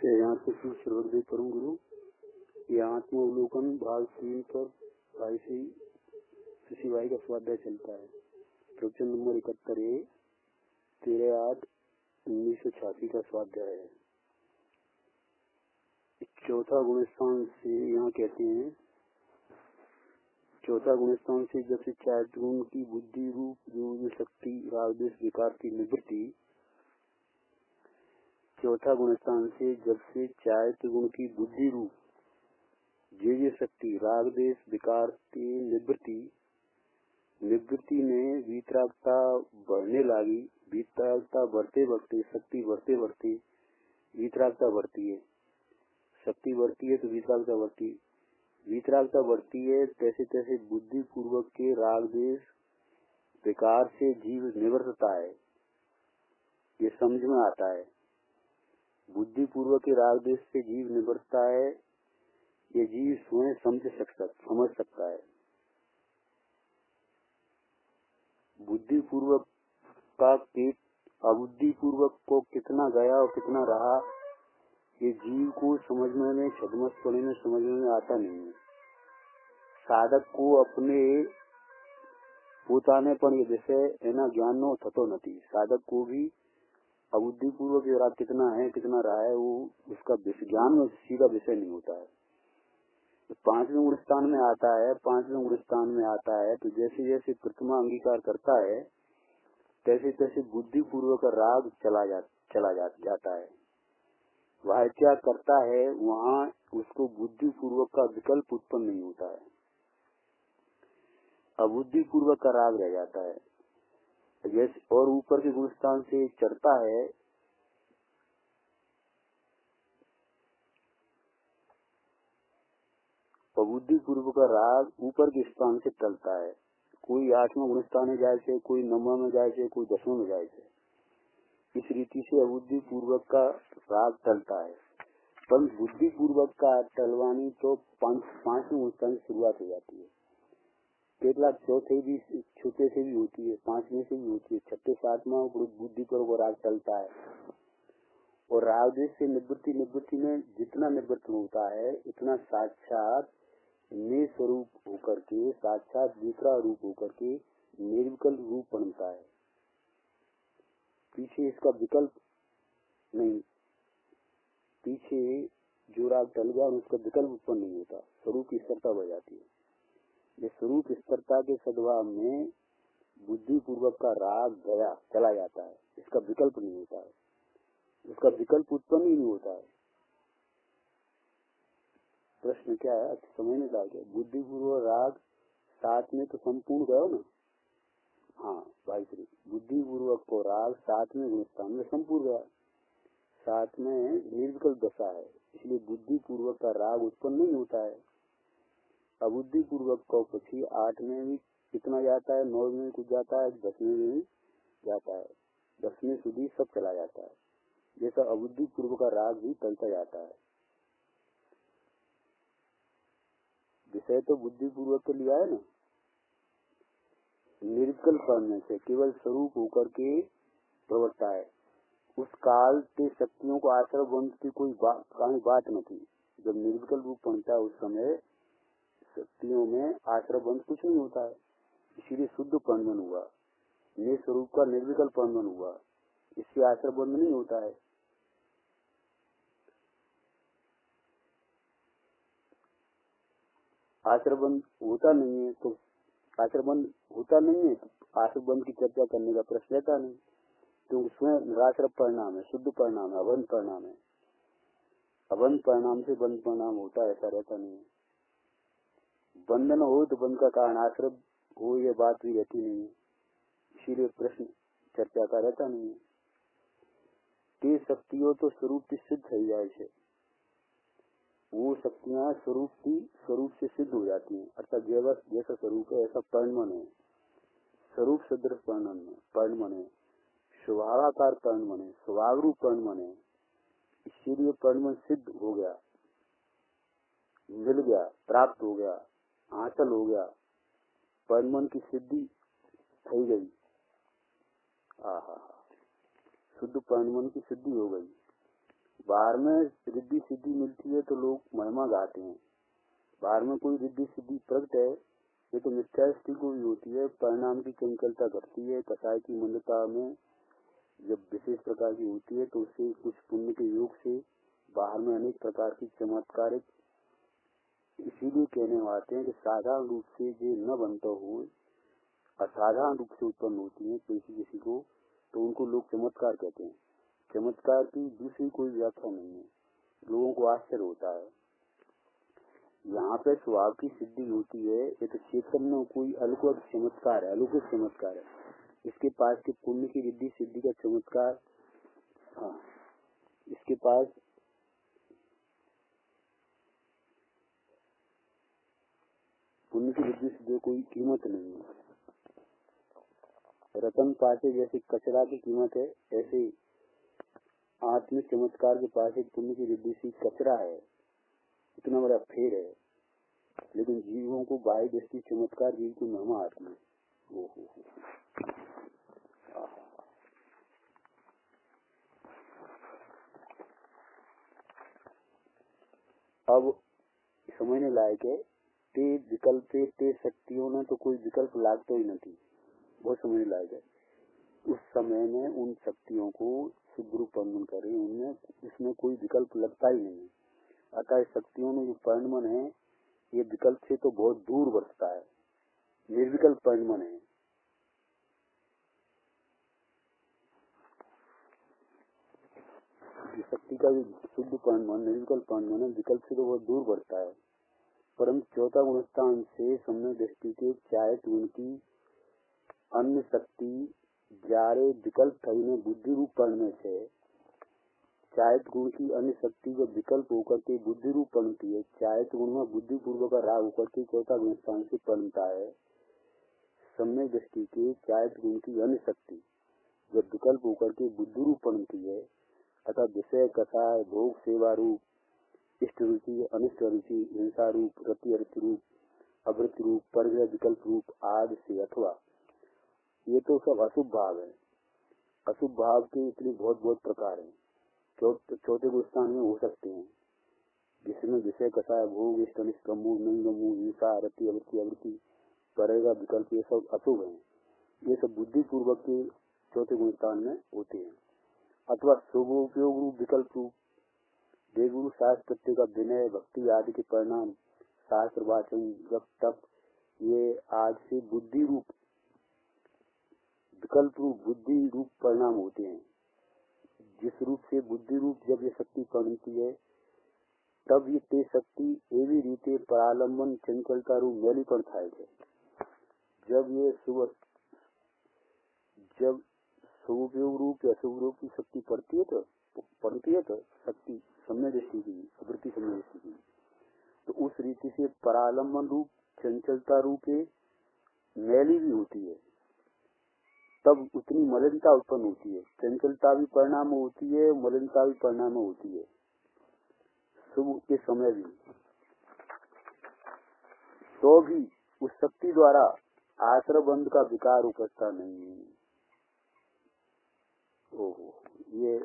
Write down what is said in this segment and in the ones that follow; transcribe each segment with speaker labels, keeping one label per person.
Speaker 1: यहाँ से सर्वदेव परम गुरु ये आत्मावलोकन भाग 3 पर भाई श्री भाई का स्वाध्याय चलता है। प्रवचन नंबर 71 13/8/1986 का स्वाध्याय है। चौथा गुणस्थान से यहाँ कहते हैं, चौथा गुणस्थान से जब से चारित्र गुण की बुद्धि रूप जो शक्ति राग द्वेष विकार की निवृत्ति, चौथा गुणस्थान से जब से चारित्र गुण की बुद्धि रूप जे शक्ति राग द्वेष विकार की निवृत्ति में वीतरागता बढ़ने लगी। वीतरागता बढ़ते बढ़ते शक्ति बढ़ते बढ़ते वीतरागता बढ़ती है, शक्ति बढ़ती है तो वीतरागता बढ़ती है, वीतरागता बढ़ती है। तैसे तैसे बुद्धि पूर्वक के राग द्वेष विकार से जीव निवृत्तता है, ये समझ में आता है। बुद्धि पूर्वक के राग द्वेष से जीव निवृत्तता है, ये जीव स्वयं समझ सकता है। बुद्धि पूर्वक का पेट अबुद्धि पूर्वक को कितना गया और कितना रहा, ये जीव को समझने में छद्मस्तपणे में समझने में आता नहीं है। साधक को अपने પોતાને પણ એ વિષય એના જ્ઞાનનો થતો નથી। साधक को भी अबुद्धि पूर्वक राग कितना है कितना रहा है वो उसका ज्ञान में सीधा विषय नहीं होता है। तो पांचवें गुणस्थान में आता है, पांचवें गुणस्थान में आता है तो जैसे जैसे प्रथमा अंगीकार करता है तैसे तैसे बुद्धि पूर्वक राग चला जाता है। वह क्या करता है वहाँ उसको बुद्धि पूर्वक का विकल्प उत्पन्न नहीं होता है, अबुद्धि पूर्वक का राग रह जाता है। जैसे और ऊपर के गुणस्थान से चढ़ता है अबुद्धि पूर्वक का राग ऊपर के स्थान से टलता है। कोई 8वां गुणस्थान में जाए से, कोई 9वां में जाए से, कोई 10वां में जाए से। इस रीति से अबुद्धि पूर्वक का राग टलता है। पर बुद्धि पूर्वक का टलवानी तो 5वें गुणस्थान से शुरुआत हो जाती है। केतला चौथे भी छोटे से भी होती है, 5वें से भी होती है, 6ठे 7वां बुद्धि पूर्वक राग चलता है। और राग द्वेष से निवृत्ति में जितना निवृत्त होता है इतना साक्षात ने स्वरूप होकर के, साक्षात दूसरा रूप होकर के निर्विकल्प रूप बनता है। पीछे इसका विकल्प नहीं, पीछे जो राग टल गया उसका विकल्प उत्पन्न नहीं होता, स्वरूप की स्थिरता बढ़ जाती है। ये स्वरूप स्थिरता के सद्भाव में बुद्धि पूर्वक का राग गया चला जाता है, इसका विकल्प नहीं होता है, उसका विकल्प उत्पन्न ही नहीं होता है। प्रश्न क्या है अच्छा समझ नहीं लगा क्या? बुद्धि पूर्वक राग साथ में तो संपूर्ण गया ना। हाँ भाई श्री, बुद्धि पूर्वक को राग 7वें गुणस्थान में संपूर्ण गया, 7 में निर्विकल्प दशा है, इसलिए बुद्धि पूर्वक का राग उत्पन्न नहीं होता है। अबुद्धि पूर्वक को पक्षी 8 में भी कितना जाता है, 9 में कुछ जाता है, 10 में भी जाता है, 10वें સુધી सब चला जाता है। जैसा अबुद्धि पूर्वक का राग भी टलता जाता है। विषय तो बुद्धि पूर्वक के लिया है ना, निर्विकल्प करने से केवल स्वरूप होकर के प्रवर्ता है। उस काल के शक्तियों को आश्रय बंध की कोई बात न थी। जब निर्विकल्प रूप बनता है उस समय शक्तियों में आश्रय बंध कुछ नहीं होता है, इसीलिए शुद्ध परिणमन हुआ, ये स्वरूप का निर्विकल्प परिणमन हुआ, इससे आश्रय बंध नहीं होता है। आश्रय बंध होता नहीं है तो आश्रय बंध होता नहीं है, आश्रय बंध की चर्चा करने का प्रश्न रहता नहीं, क्योंकि स्वयं निराश्रय परिणाम है, शुद्ध परिणाम है, अबंध परिणाम है। अबंध परिणाम से बंध परिणाम होता है ऐसा रहता नहीं है। बंधन हो तो बंध का कारण आश्रय हो ये बात भी रहती नहीं है, इसीलिए प्रश्न चर्चा का रहता नहीं है। ते शक्तियों तो स्वरूप की सिद्ध हो जाए से, वो शक्तियाँ स्वरूप से सिद्ध हो जाती हैं, अर्थात जैसा स्वरूप है ऐसा परिणमन है, स्वरूप सदृश परिणमन है, स्वभावाकार परिणमन है, स्वभाव रूप परिणमन है। इसीलिए परिणमन सिद्ध हो गया, मिल गया, प्राप्त हो गया, हासिल हो गया, परिणमन की सिद्धि થઈ गई। शुद्ध परिणमन की सिद्धि हो गई। बाहर में रिद्धि सिद्धि मिलती है तो लोग महिमा गाते हैं। बाहर में कोई रिद्धि सिद्धि प्रकट है, ये तो मिथ्या दृष्टि को भी होती है। परिणाम की चंचलता घटती है, कसाय की मंदता में जब विशेष प्रकार की होती है तो उससे कुछ पुण्य के योग से बाहर में अनेक प्रकार की चमत्कारिक, इसीलिए कहने आते हैं कि साधारण रूप से जो न बनता हो, असाधारण रूप से उत्पन्न होती है किसी किसी को, तो उनको लोग चमत्कार कहते हैं। चमत्कार की दूसरी कोई व्याख्या नहीं है, लोगों को आश्चर्य होता है। यहाँ पे स्वभाव की सिद्धि होती है, ये तो चेतन में कोई अलौकिक चमत्कार है, अलौकिक चमत्कार है। इसके पास के पुण्य की रिद्धि सिद्धि का चमत्कार, हाँ, इसके पास पुण्य की रिद्धि सिद्धि कोई कीमत नहीं है। रतन पासे जैसे कचरा की कीमत है, ऐसे आत्मिक चमत्कार के पास एक पुण्य की रिद्धि सी कचरा है, इतना बड़ा फेर है। लेकिन जीवों को बाह्य दृष्टि चमत्कार जीव की महिमा आती है। अब समझने लायक है, ते विकल्प ते शक्तियों ने तो कोई विकल्प लागतो ही नहीं, बहुत समझने लायक है। उस समय में उन शक्तियों को शुभ रूप बंधन करें, उनमें इसमें कोई विकल्प लगता ही नहीं। अतः शक्तियों में जो परिणमन है, ये विकल्प से तो बहुत दूर बरसता है, निर्विकल्प परिणमन है। शक्ति का जो शुद्ध परिणमन, निर्विकल्प परिणमन है, विकल्प से तो बहुत दूर बढ़ता है। परंतु चौथा गुणस्थान से सम्यक दृष्टि के चाहे गुण की अन्य शक्ति जारे विकल्प थई में बुद्धि रूप पढ़ने से, चायत गुण की अन्य शक्ति जब विकल्प होकर के बुद्धि रूप बनती है, चायत गुण में बुद्धि पूर्वक राग होकर के चौथा गुण स्थान से बनता है। सम्यक दृष्टि के चायत गुण की अन्य शक्ति जब विकल्प होकर के बुद्धि रूप बनती है, अतः विषय कथाय भोग सेवा रूप, इष्ट रुचि अनिष्ट रुचि, हिंसा रूप, रति अरति रूप, अवृत्ति रूप, परिग्रह विकल्प रूप आदि से, अथवा ये तो सब अशुभ भाव है। अशुभ भाव के इतने बहुत बहुत प्रकार हैं, चौथे गुणस्थान में हो सकते हैं, जिसमें विषय कसाय भोग इष्ट अनिष्ट गमू नहीं गमू, हिंसा रति अवृत्ति, परिग्रह विकल्प, ये सब अशुभ है। ये सब बुद्धि पूर्वक के चौथे गुणस्थान में होते हैं। अथवा शुभ उपयोग रूप विकल्प रूप, देवगुरु शास्त्र प्रत्यय का विनय भक्ति आदि के परिणाम, शास्त्र वाचन जब तक, ये आज से बुद्धि रूप विकल्प रूप बुद्धि रूप परिणाम होते हैं। जिस रूप से बुद्धि रूप जब ये शक्ति बनती है, तब ये तेज शक्ति एवी रीते परालंबन चंचलता रूप मैलीपन थाय है। जब ये जब शुभ रूप या शुभ रूप की शक्ति पड़ती है तो शक्ति सम्यक दृष्टि की, अवृत्ति सम्यक दृष्टि की, तो उस रीति से परालंबन रूप चंचलता रूप मैली भी होती है, तब उतनी मलिनता उत्पन्न होती है। चंचलता भी परिणाम होती है, मलिनता भी परिणाम होती है शुभ के समय भी। तो भी उस शक्ति द्वारा आश्रय बंध का विकार उपजता नहीं है। ओहो, ये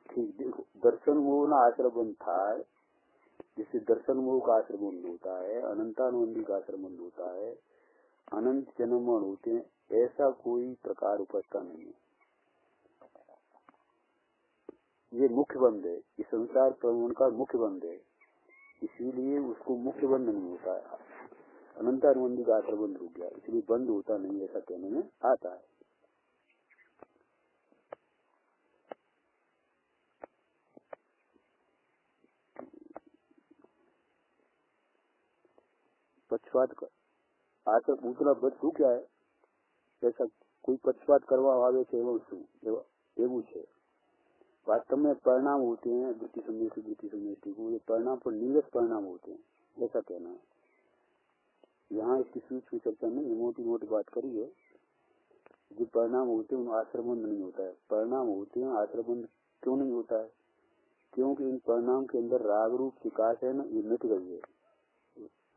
Speaker 1: ठीक देखो, दर्शन मोह ना आश्रय बंध था, जिससे दर्शन मोह का आश्रय बंध होता है, अनंतानुबंधी का आश्रय बंध होता है, अनंत जन्म होते हैं, ऐसा कोई प्रकार उपजता नहीं है। ये मुख्य बंध है, इस संसार प्रवण का मुख्य बंध है, इसीलिए उसको मुख्य बंध नहीं होता है। अनंतानुबंधी का आश्रय बंध हो गया, इसलिए बंद होता नहीं, ऐसा कहने में आता है। पक्षपात आश्रय पूछना बच्चू क्या है, ऐसा कोई पक्षपात करवा आवे છે એવું છે। वास्तव में परिणाम होते हैं वृत्ति सम्यष्टि को, ये परिणाम पर नीरस परिणाम होते हैं, ऐसा कहना है। यहाँ इसकी सूक्ष्म चर्चा में मोटी मोटी बात करी है। जो परिणाम होते हैं उन आश्रमबंध नहीं होता है। परिणाम होते हैं, आश्रमबंध क्यों नहीं होता है? क्योंकि इन परिणाम के अंदर राग रूप विकास है ना, ये मिट गई है।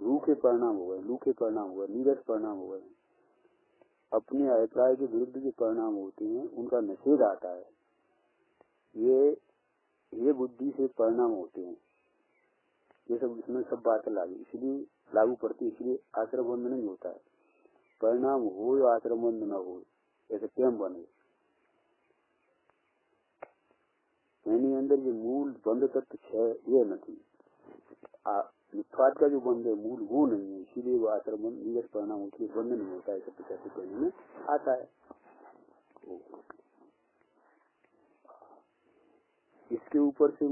Speaker 1: रू के परिणाम हो गए, लू के परिणाम हो गए, नीरस परिणाम हो गए। अपने अभिप्राय के विरुद्ध जो परिणाम होते हैं उनका निषेध आता है। ये ये बुद्धि से परिणाम होते हैं। ये सब इसमें सब बातें लागू पड़ती, इसलिए आश्रम बंद नहीं होता है। परिणाम हो या आश्रम बंद न हो, ऐसे प्रेम बने। એની અંદર જે મૂળ બંધ तत्व है ये नहीं, निस्वार्थ का जो बंद है मूल वो नहीं है, इसीलिए वो आश्रम बंद निगत परिणाम उसके बंद नहीं होता है। सब कैसे कहने में आता है। इसके ऊपर से